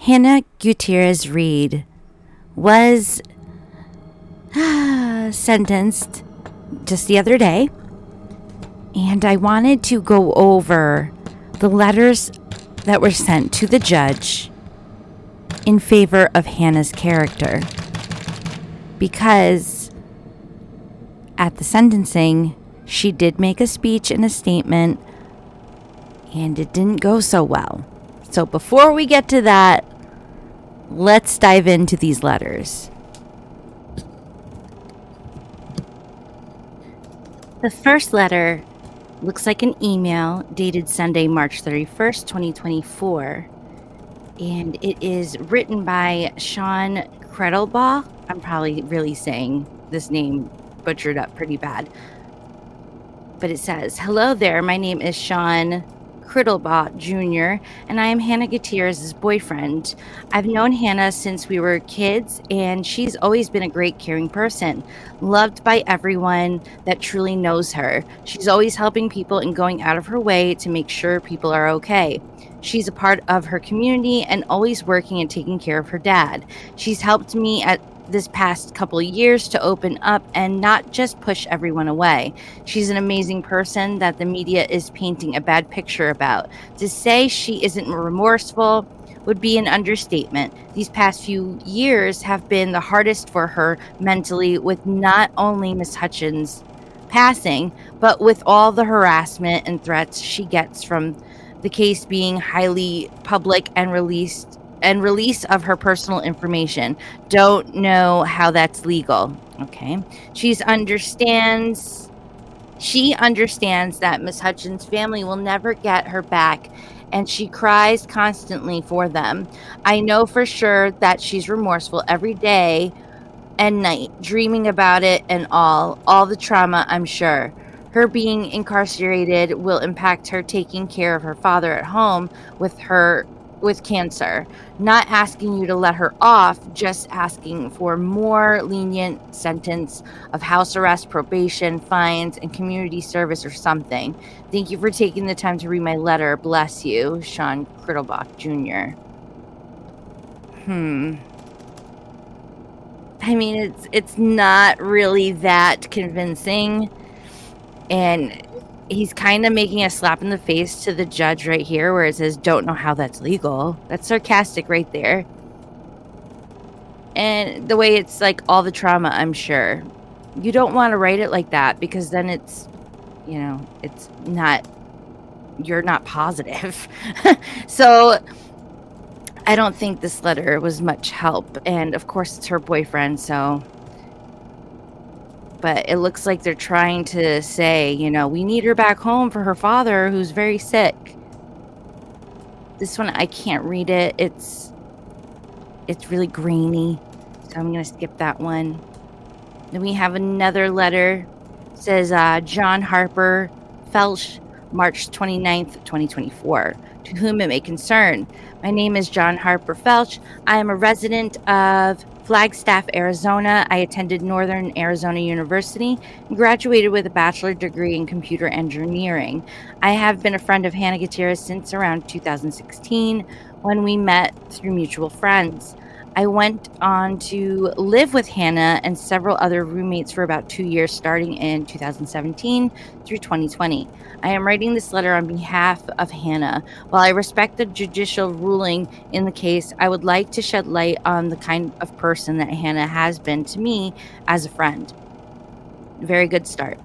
Hannah Gutierrez Reed was sentenced just the other day, and I wanted to go over the letters that were sent to the judge in favor of Hannah's character, because at the sentencing, she did make a speech and a statement, and it didn't go so well. So before we get to that, let's dive into these letters. The first letter looks like an email dated Sunday, March 31st, 2024. And it is written by Sean Kredelbaugh. I'm probably really saying this name butchered up pretty bad. But it says, "Hello there, my name is Sean Kredelbaugh Jr., and I am Hannah Gutierrez's boyfriend. I've known Hannah since we were kids, and she's always been a great, caring person, loved by everyone that truly knows her. She's always helping people and going out of her way to make sure people are okay. She's a part of her community and always working and taking care of her dad. She's helped me at this past couple of years to open up and not just push everyone away. She's an amazing person that the media is painting a bad picture about. To say she isn't remorseful would be an understatement. These past few years have been the hardest for her mentally, with not only Miss Hutchins passing, but with all the harassment and threats she gets from the case being highly public and release of her personal information. Don't know how that's legal." Okay. She understands that Miss Hutchins' family will never get her back, and she cries constantly for them. I know for sure that she's remorseful every day and night, dreaming about it and all the trauma, I'm sure. Her being incarcerated will impact her taking care of her father at home with cancer. Not asking you to let her off, just asking for more lenient sentence of house arrest, probation, fines, and community service or something. Thank you for taking the time to read my letter. Bless you, Sean Kredelbaugh Jr. I mean, it's not really that convincing, and he's kind of making a slap in the face to the judge right here, where it says, "Don't know how that's legal." That's sarcastic right there. And the way it's like, all the trauma, I'm sure. You don't want to write it like that, because then it's not, you're not positive. So I don't think this letter was much help. And of course, it's her boyfriend, so. But it looks like they're trying to say, we need her back home for her father, who's very sick. This one, I can't read it. It's really grainy, so I'm going to skip that one. Then we have another letter. It says, John Harper Felch, March 29th, 2024. To whom it may concern. My name is John Harper Felch. I am a resident of Flagstaff, Arizona. I attended Northern Arizona University and graduated with a bachelor's degree in computer engineering. I have been a friend of Hannah Gutierrez since around 2016, when we met through mutual friends. I went on to live with Hannah and several other roommates for about 2 years, starting in 2017 through 2020. I am writing this letter on behalf of Hannah. While I respect the judicial ruling in the case, I would like to shed light on the kind of person that Hannah has been to me as a friend. Very good start.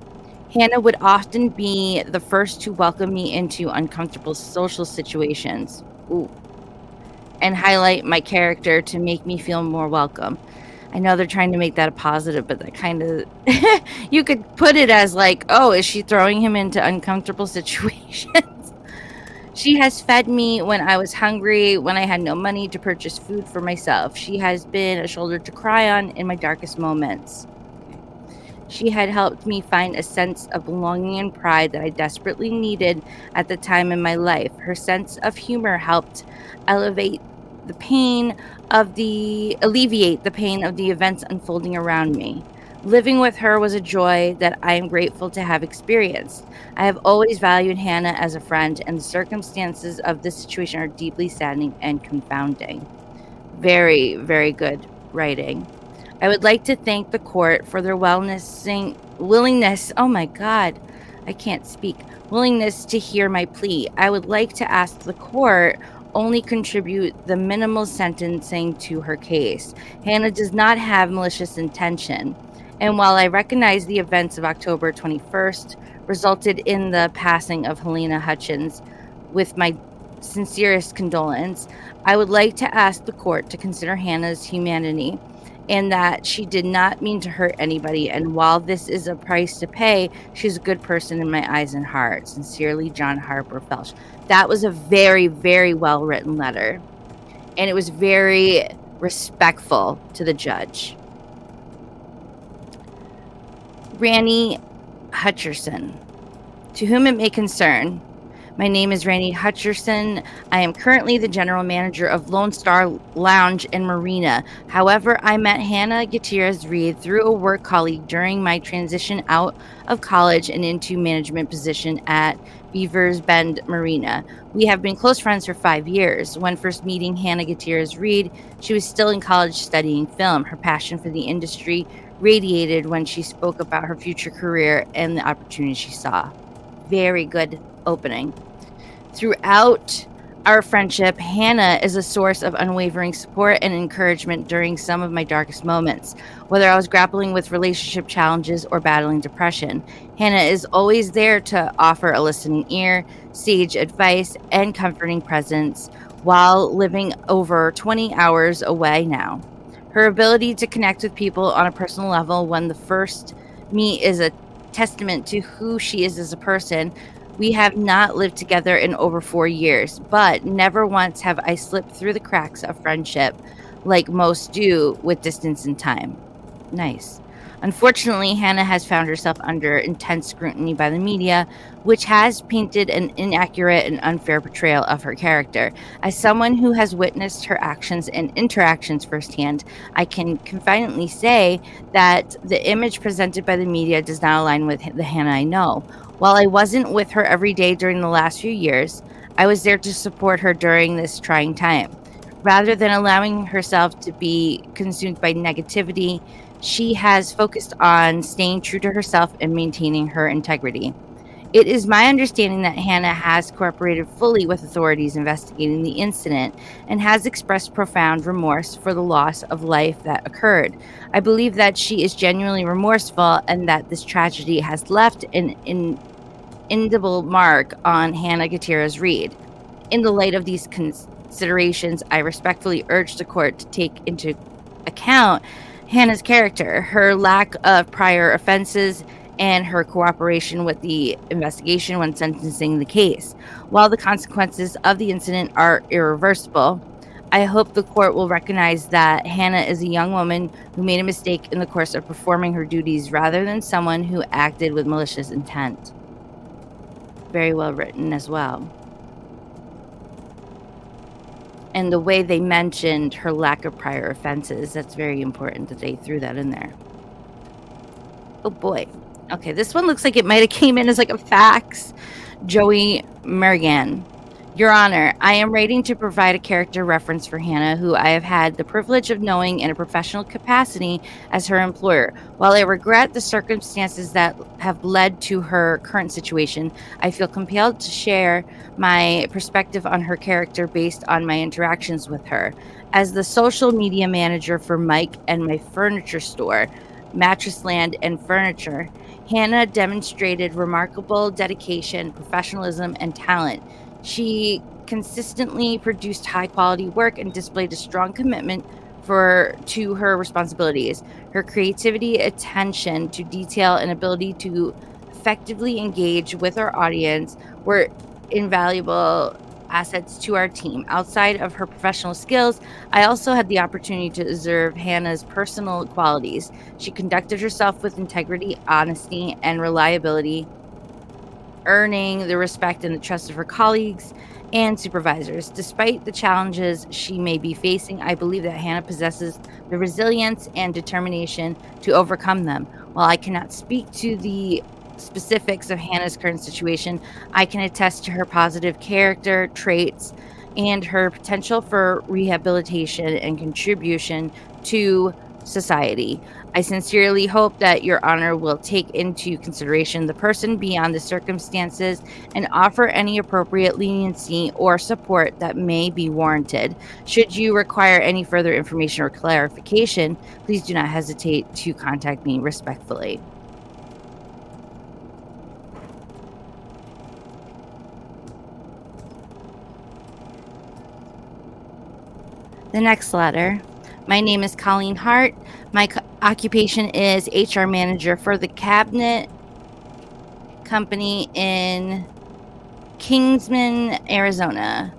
Hannah would often be the first to welcome me into uncomfortable social situations. Ooh. And highlight my character to make me feel more welcome. I know they're trying to make that a positive, but that kind of, you could put it as like, oh, is she throwing him into uncomfortable situations? She has fed me when I was hungry, when I had no money to purchase food for myself. She has been a shoulder to cry on in my darkest moments. She had helped me find a sense of belonging and pride that I desperately needed at the time in my life. Her sense of humor helped alleviate the pain of the events unfolding around me. Living with her was a joy that I am grateful to have experienced. I have always valued Hannah as a friend, and the circumstances of this situation are deeply saddening and confounding. Very, very good writing. I would like to thank the court for their willingness, oh my god, I can't speak, willingness to hear my plea. I would like to ask the court only contribute the minimal sentencing to her case. Hannah does not have malicious intention. And while I recognize the events of October 21st resulted in the passing of Helena Hutchins with my sincerest condolence, I would like to ask the court to consider Hannah's humanity and that she did not mean to hurt anybody. And while this is a price to pay, she's a good person in my eyes and heart. Sincerely, John Harper Felsh. That was a very, very well written letter. And it was very respectful to the judge. Randy Hutcherson. To whom it may concern, my name is Randy Hutcherson. I am currently the general manager of Lone Star Lounge and Marina. However, I met Hannah Gutierrez Reed through a work colleague during my transition out of college and into management position at Beavers Bend Marina. We have been close friends for 5 years. When first meeting Hannah Gutierrez Reed, she was still in college studying film. Her passion for the industry radiated when she spoke about her future career and the opportunities she saw. Very good opening. Throughout our friendship, Hannah is a source of unwavering support and encouragement during some of my darkest moments. Whether I was grappling with relationship challenges or battling depression, Hannah is always there to offer a listening ear, sage advice, and comforting presence while living over 20 hours away now. Her ability to connect with people on a personal level when the first meet is a testament to who she is as a person. We have not lived together in over 4 years, but never once have I slipped through the cracks of friendship like most do with distance and time. Nice. Unfortunately, Hannah has found herself under intense scrutiny by the media, which has painted an inaccurate and unfair portrayal of her character. As someone who has witnessed her actions and interactions firsthand, I can confidently say that the image presented by the media does not align with the Hannah I know. While I wasn't with her every day during the last few years, I was there to support her during this trying time. Rather than allowing herself to be consumed by negativity, she has focused on staying true to herself and maintaining her integrity. It is my understanding that Hannah has cooperated fully with authorities investigating the incident and has expressed profound remorse for the loss of life that occurred. I believe that she is genuinely remorseful and that this tragedy has left an indelible mark on Hannah Gutierrez Reed. In the light of these considerations, I respectfully urge the court to take into account Hannah's character, her lack of prior offenses, and her cooperation with the investigation when sentencing the case. While the consequences of the incident are irreversible, I hope the court will recognize that Hannah is a young woman who made a mistake in the course of performing her duties rather than someone who acted with malicious intent. Very well written as well. And the way they mentioned her lack of prior offenses, that's very important that they threw that in there. Oh boy. Okay, this one looks like it might have came in as like a fax. Joey Merrigan. Your Honor, I am writing to provide a character reference for Hannah, who I have had the privilege of knowing in a professional capacity as her employer. While I regret the circumstances that have led to her current situation, I feel compelled to share my perspective on her character based on my interactions with her. As the social media manager for Mike and my furniture store, Mattress Land and Furniture, Hannah demonstrated remarkable dedication, professionalism, and talent. She consistently produced high quality work and displayed a strong commitment to her responsibilities. Her creativity, attention to detail, and ability to effectively engage with our audience were invaluable assets to our team. Outside of her professional skills, I also had the opportunity to observe Hannah's personal qualities. She conducted herself with integrity, honesty, and reliability, earning the respect and the trust of her colleagues and supervisors. Despite the challenges she may be facing, I believe that Hannah possesses the resilience and determination to overcome them. While I cannot speak to the specifics of Hannah's current situation, I can attest to her positive character traits and her potential for rehabilitation and contribution to society. I sincerely hope that Your Honor will take into consideration the person beyond the circumstances and offer any appropriate leniency or support that may be warranted. Should you require any further information or clarification, please do not hesitate to contact me respectfully. The next letter. My name is Colleen Hart. My occupation is HR manager for the cabinet company in Kingsman, Arizona.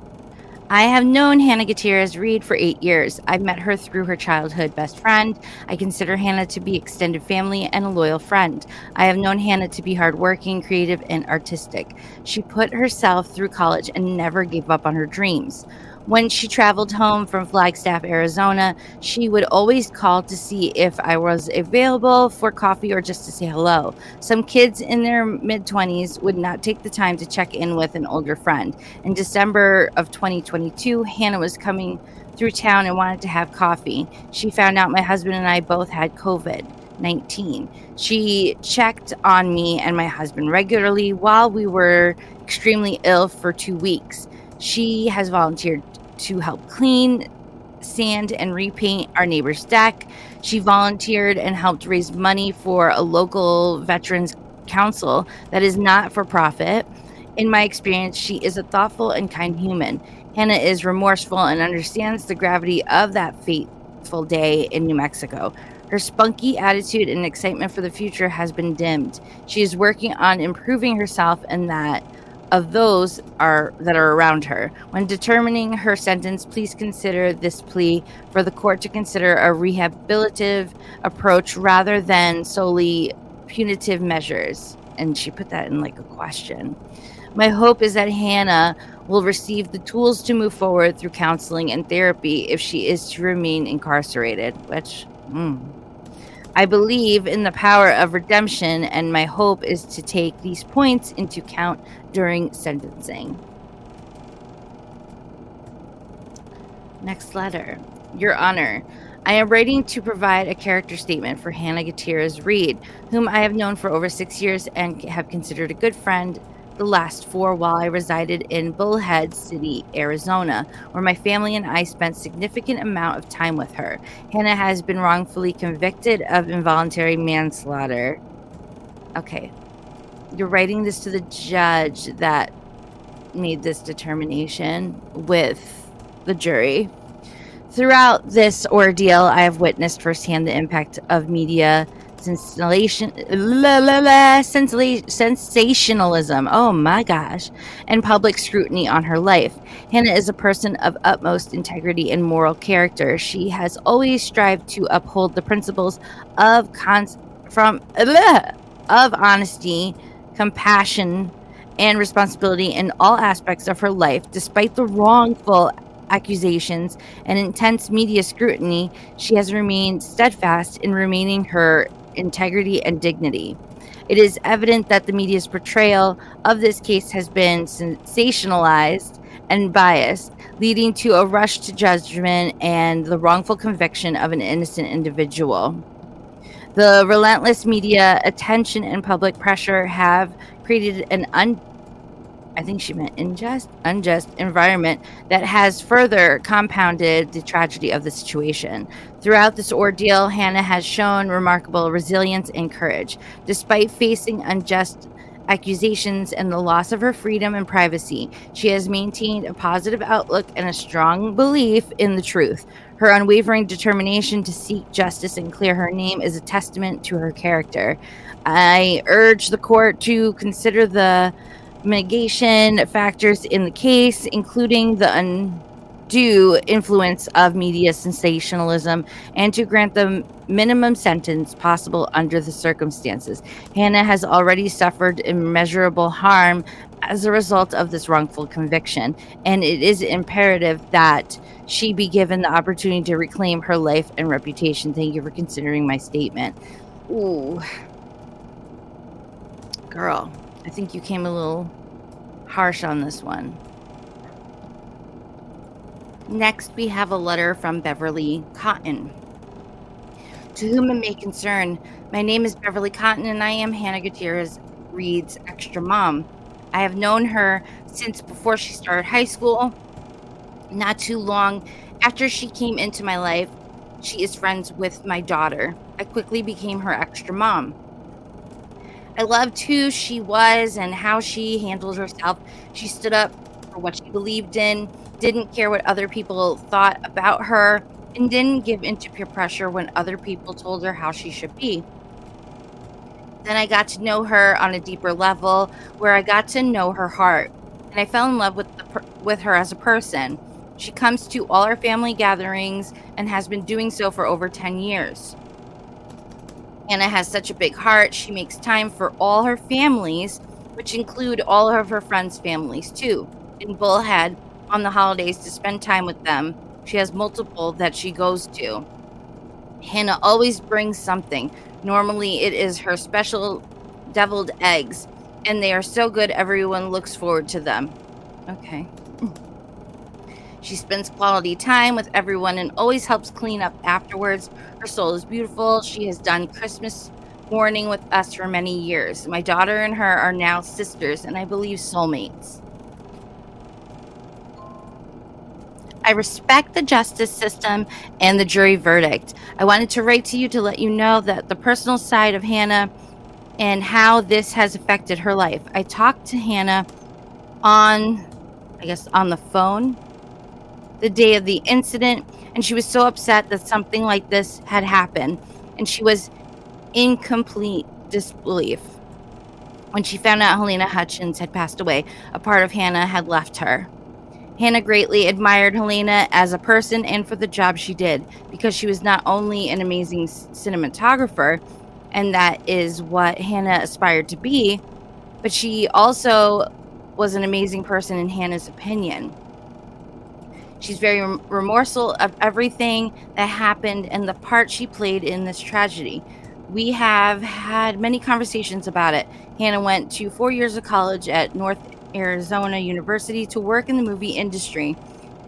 I have known Hannah Gutierrez Reed for 8 years. I've met her through her childhood best friend. I consider Hannah to be extended family and a loyal friend. I have known Hannah to be hardworking, creative, and artistic. She put herself through college and never gave up on her dreams. When she traveled home from Flagstaff, Arizona, she would always call to see if I was available for coffee or just to say hello. Some kids in their mid 20s would not take the time to check in with an older friend. In December of 2022, Hannah was coming through town and wanted to have coffee. She found out my husband and I both had COVID-19. She checked on me and my husband regularly while we were extremely ill for 2 weeks. She has volunteered to help clean, sand, and repaint our neighbor's deck. She volunteered and helped raise money for a local veterans council that is not for profit. In my experience, she is a thoughtful and kind human. Hannah is remorseful and understands the gravity of that fateful day in New Mexico. Her spunky attitude and excitement for the future has been dimmed. She is working on improving herself and that of those that are around her. When determining her sentence, please consider this plea for the court to consider a rehabilitative approach rather than solely punitive measures. And she put that in like a question. My hope is that Hannah will receive the tools to move forward through counseling and therapy if she is to remain incarcerated, which I believe in the power of redemption, and my hope is to take these points into account during sentencing. Next letter. Your Honor, I am writing to provide a character statement for Hannah Gutierrez Reed, whom I have known for over 6 years and have considered a good friend the last 4 while I resided in Bullhead City, Arizona, where my family and I spent significant amount of time with her. Hannah has been wrongfully convicted of involuntary manslaughter. Okay. You're writing this to the judge that made this determination with the jury. Throughout this ordeal, I have witnessed firsthand the impact of media sensationalism, oh my gosh, and public scrutiny on her life. Hannah is a person of utmost integrity and moral character. She has always strived to uphold the principles of of honesty, compassion, and responsibility in all aspects of her life. Despite the wrongful accusations and intense media scrutiny, she has remained steadfast in remaining her integrity and dignity. It is evident that the media's portrayal of this case has been sensationalized and biased, leading to a rush to judgment and the wrongful conviction of an innocent individual. The relentless media attention and public pressure have created an I think she meant unjust environment that has further compounded the tragedy of the situation. Throughout this ordeal, Hannah has shown remarkable resilience and courage. Despite facing unjust accusations and the loss of her freedom and privacy, she has maintained a positive outlook and a strong belief in the truth. Her unwavering determination to seek justice and clear her name is a testament to her character. I urge the court to consider the mitigation factors in the case, including the undue influence of media sensationalism, and to grant the minimum sentence possible under the circumstances. Hannah has already suffered immeasurable harm as a result of this wrongful conviction, and it is imperative that she be given the opportunity to reclaim her life and reputation. Thank you for considering my statement. Ooh, girl, I think you came a little harsh on this one. Next, we have a letter from Beverly Cotton. To whom it may concern, my name is Beverly Cotton, and I am Hannah Gutierrez Reed's extra mom. I have known her since before she started high school. Not too long after she came into my life, she is friends with my daughter. I quickly became her extra mom. I loved who she was and how she handled herself. She stood up for what she believed in, didn't care what other people thought about her, and didn't give into peer pressure when other people told her how she should be. Then I got to know her on a deeper level where I got to know her heart, and I fell in love with her as a person. She comes to all our family gatherings and has been doing so for over 10 years. Anna has such a big heart. She makes time for all her families, which include all of her friends' families too, in Bullhead on the holidays to spend time with them. She has multiple that she goes to. Hannah always brings something. Normally, it is her special deviled eggs, and they are so good everyone looks forward to them. Okay. She spends quality time with everyone and always helps clean up afterwards. Her soul is beautiful. She has done Christmas morning with us for many years. My daughter and her are now sisters, and I believe soulmates. I respect the justice system and the jury verdict. I wanted to write to you to let you know that the personal side of Hannah and how this has affected her life. I talked to Hannah on, I guess, on the phone the day of the incident, and she was so upset that something like this had happened, and she was in complete disbelief. When she found out Helena Hutchins had passed away, a part of Hannah had left her. Hannah greatly admired Helena as a person and for the job she did because she was not only an amazing cinematographer, and that is what Hannah aspired to be, but she also was an amazing person in Hannah's opinion. She's very remorseful of everything that happened and the part she played in this tragedy. We have had many conversations about it. Hannah went to 4 years of college at North Arizona University to work in the movie industry.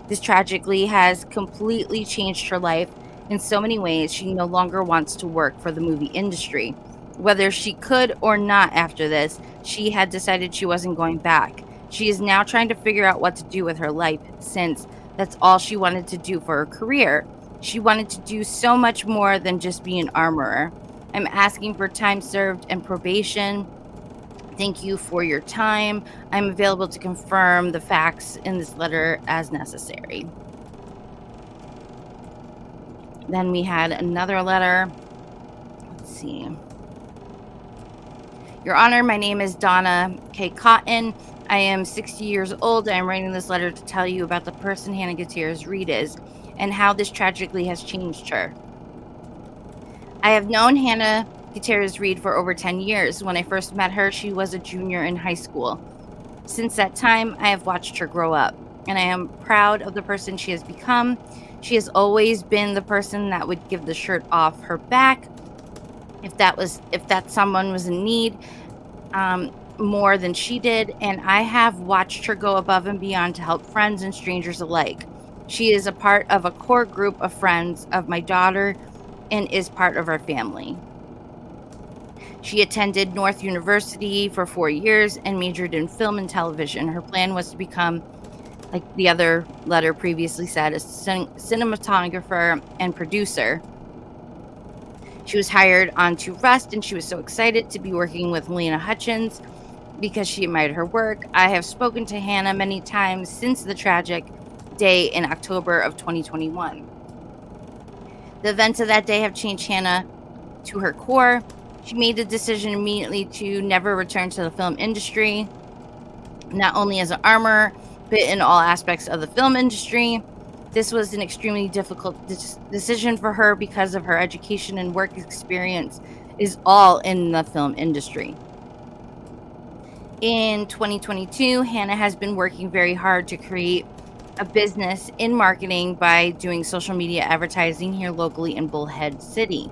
This tragically has completely changed her life in so many ways. She no longer wants to work for the movie industry. Whether she could or not after this, she had decided she wasn't going back. She is now trying to figure out what to do with her life since that's all she wanted to do for her career. She wanted to do so much more than just be an armorer. I'm asking for time served and probation. Thank you for your time. I'm available to confirm the facts in this letter as necessary. Then we had another letter. Let's see. Your Honor, my name is Donna K. Cotton. I am 60 years old. I am writing this letter to tell you about the person Hannah Gutierrez Reed is and how this tragically has changed her. I have known Hannah Gutierrez Reed for over 10 years. When I first met her, she was a junior in high school. Since that time, I have watched her grow up, and I am proud of the person she has become. She has always been the person that would give the shirt off her back if that someone was in need, more than she did, and I have watched her go above and beyond to help friends and strangers alike. She is a part of a core group of friends of my daughter and is part of our family. She attended North University for 4 years and majored in film and television. Her plan was to become, like the other letter previously said, a cinematographer and producer. She was hired on to Rust, and she was so excited to be working with Helena Hutchins because she admired her work. I have spoken to Hannah many times since the tragic day in October of 2021. The events of that day have changed Hannah to her core. She made the decision immediately to never return to the film industry, not only as an armor, but in all aspects of the film industry. This was an extremely difficult decision for her because of her education and work experience is all in the film industry. In 2022, Hannah has been working very hard to create a business in marketing by doing social media advertising here locally in Bullhead City.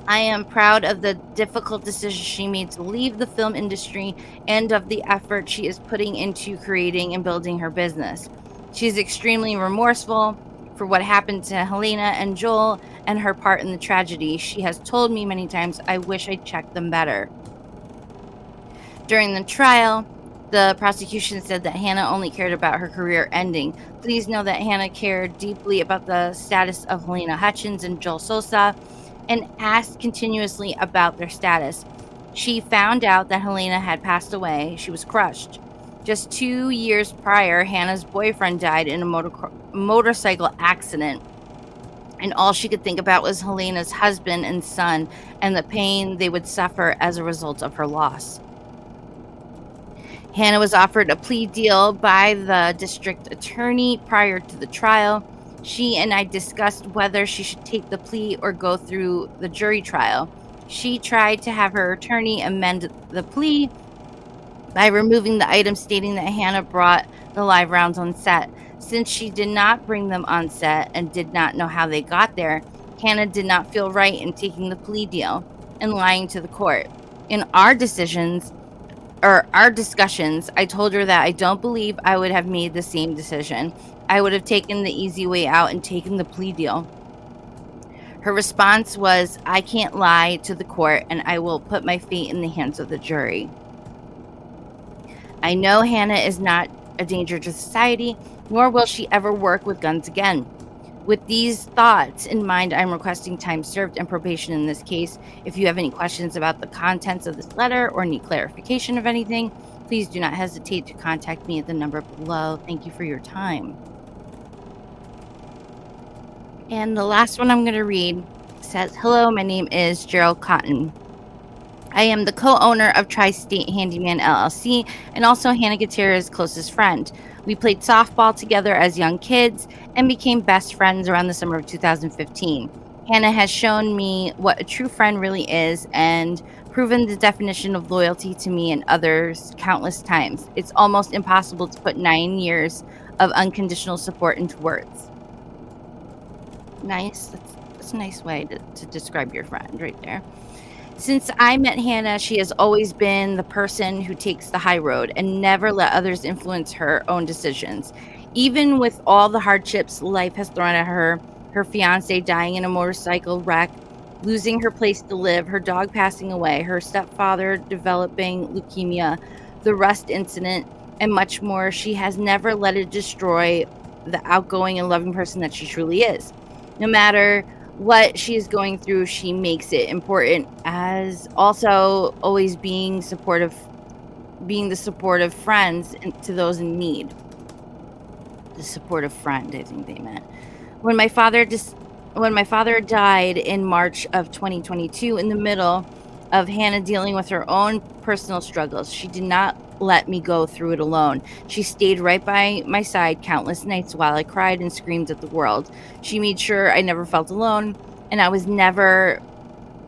I am proud of the difficult decision she made to leave the film industry and of the effort she is putting into creating and building her business. She's extremely remorseful for what happened to Helena and Joel and her part in the tragedy. She has told me many times, I wish I checked them better. During the trial, the prosecution said that Hannah only cared about her career ending. Please know that Hannah cared deeply about the status of Helena Hutchins and Joel Sosa and asked continuously about their status. She found out that Helena had passed away. She was crushed. Just 2 years prior, Hannah's boyfriend died in a motorcycle accident, and all she could think about was Helena's husband and son and the pain they would suffer as a result of her loss. Hannah was offered a plea deal by the district attorney prior to the trial. She and I discussed whether she should take the plea or go through the jury trial. She tried to have her attorney amend the plea by removing the item stating that Hannah brought the live rounds on set. Since she did not bring them on set and did not know how they got there, Hannah did not feel right in taking the plea deal and lying to the court. In our discussions, I told her that I don't believe I would have made the same decision. I would have taken the easy way out and taken the plea deal. Her response was, I can't lie to the court and I will put my fate in the hands of the jury. I know Hannah is not a danger to society, nor will she ever work with guns again. With these thoughts in mind, I'm requesting time served and probation in this case. If you have any questions about the contents of this letter or need clarification of anything, please do not hesitate to contact me at the number below. Thank you for your time. And the last one I'm going to read says, hello, my name is Gerald Cotton. I am the co-owner of Tri-State Handyman LLC and also Hannah Gutierrez's closest friend. We played softball together as young kids and became best friends around the summer of 2015. Hannah has shown me what a true friend really is and proven the definition of loyalty to me and others countless times. It's almost impossible to put 9 years of unconditional support into words. Nice. That's a nice way to describe your friend right there. Since I met Hannah, she has always been the person who takes the high road and never let others influence her own decisions. Even with all the hardships life has thrown at her, her fiance dying in a motorcycle wreck, losing her place to live, her dog passing away, her stepfather developing leukemia, the Rust incident, and much more, she has never let it destroy the outgoing and loving person that she truly is. No matter what she is going through, she makes it important, as also always being the supportive friends to those in need. The supportive friend, I think they meant. When my father died in March of 2022, in the middle of Hannah dealing with her own personal struggles, she did not let me go through it alone. She stayed right by my side countless nights while I cried and screamed at the world. She made sure I never felt alone, and I was never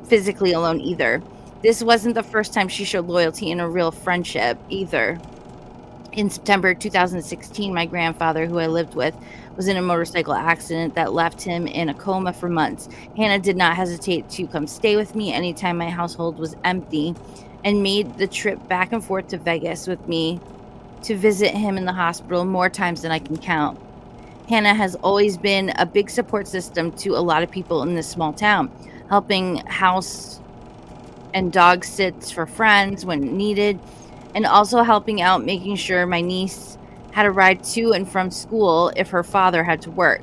physically alone either. This wasn't the first time she showed loyalty in a real friendship either. In September 2016, my grandfather, who I lived with, was in a motorcycle accident that left him in a coma for months. Hannah did not hesitate to come stay with me anytime my household was empty and made the trip back and forth to Vegas with me to visit him in the hospital more times than I can count. Hannah has always been a big support system to a lot of people in this small town, helping house and dog sits for friends when needed, and also helping out making sure my niece had a ride to and from school if her father had to work.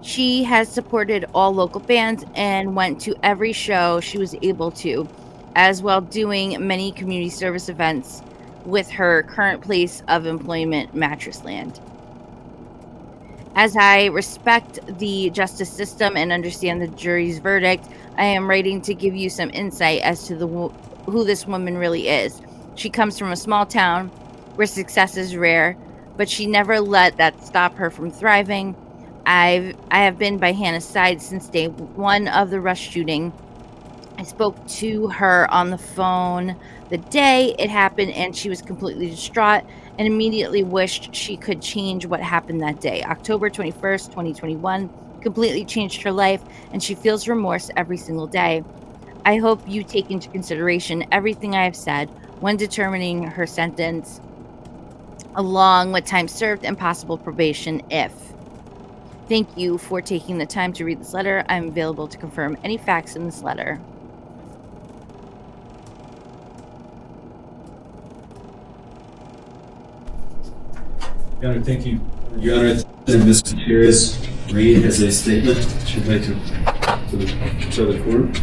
She has supported all local bands and went to every show she was able to, as well doing many community service events with her current place of employment, Mattress Land. As I respect the justice system and understand the jury's verdict, I am writing to give you some insight as to who this woman really is. She comes from a small town where success is rare, but she never let that stop her from thriving. I have been by Hannah's side since day one of the Rush shooting. I spoke to her on the phone the day it happened, and she was completely distraught and immediately wished she could change what happened that day. October 21st, 2021, completely changed her life, and she feels remorse every single day. I hope you take into consideration everything I have said when determining her sentence. along with time served and possible probation if. Thank you for taking the time to read this letter. I'm available to confirm any facts in this letter. Your Honor, thank you. Your Honor, Ms. Gutierrez read as a statement. She'd like to show the court.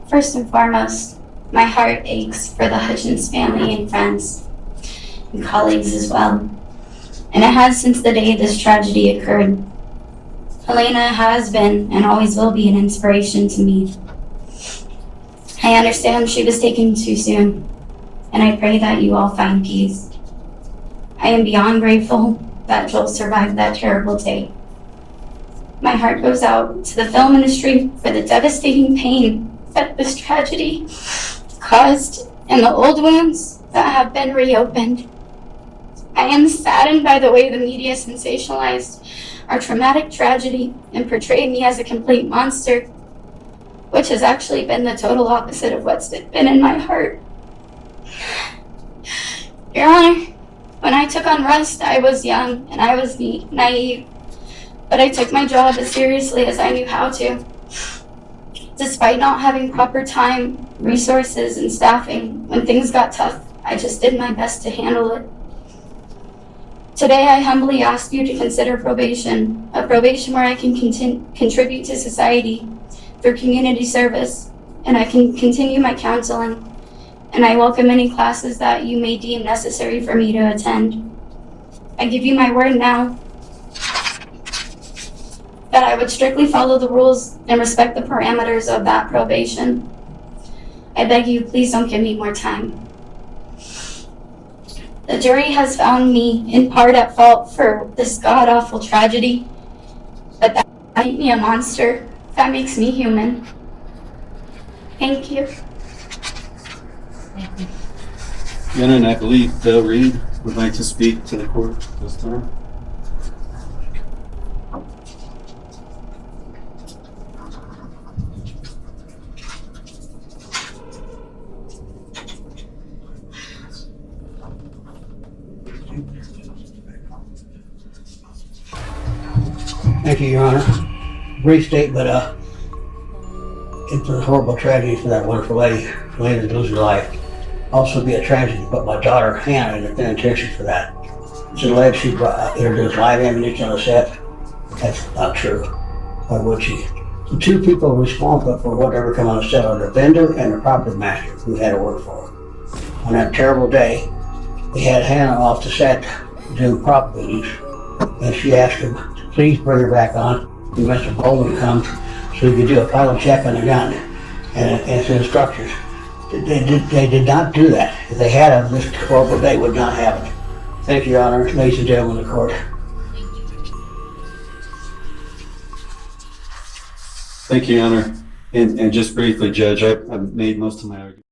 First and foremost, my heart aches for the Hutchins family and friends and colleagues as well. And it has since the day this tragedy occurred. Helena has been and always will be an inspiration to me. I understand she was taken too soon, and I pray that you all find peace. I am beyond grateful that Joel survived that terrible day. My heart goes out to the film industry for the devastating pain that this tragedy caused and the old wounds that have been reopened. I am saddened by the way the media sensationalized our traumatic tragedy and portrayed me as a complete monster, which has actually been the total opposite of what's been in my heart. Your Honor, when I took on Rust, I was young and I was naive, but I took my job as seriously as I knew how to. Despite not having proper time, resources, and staffing, when things got tough, I just did my best to handle it. Today, I humbly ask you to consider probation, a probation where I can contribute to society through community service, and I can continue my counseling, and I welcome any classes that you may deem necessary for me to attend. I give you my word now that I would strictly follow the rules and respect the parameters of that probation. I beg you, please don't give me more time. The jury has found me in part at fault for this god-awful tragedy, but that makes me a monster. That makes me human. Thank you. Your Honor, and I believe Bill Reed would like to speak to the court this time. Thank you, Your Honor. Brief statement, it's a horrible tragedy for that wonderful lady to lose her life. Also be a tragedy to put my daughter Hannah in the penitentiary for that. It's alleged she introduced live ammunition on the set. That's not true. Why would she? The two people responsible for whatever come on the set are the vendor and the property master who had to work for her. On that terrible day, we had Hannah off the set to do prop duties, and she asked him to please bring her back on. And Mr. Bowman comes so he could do a final check on the gun and his instructors. They did not do that. If they had him, this horrible day would not happen. Thank you, Your Honor. Ladies and gentlemen of the court. Thank you, Your Honor. And just briefly, Judge, I've made most of my arguments.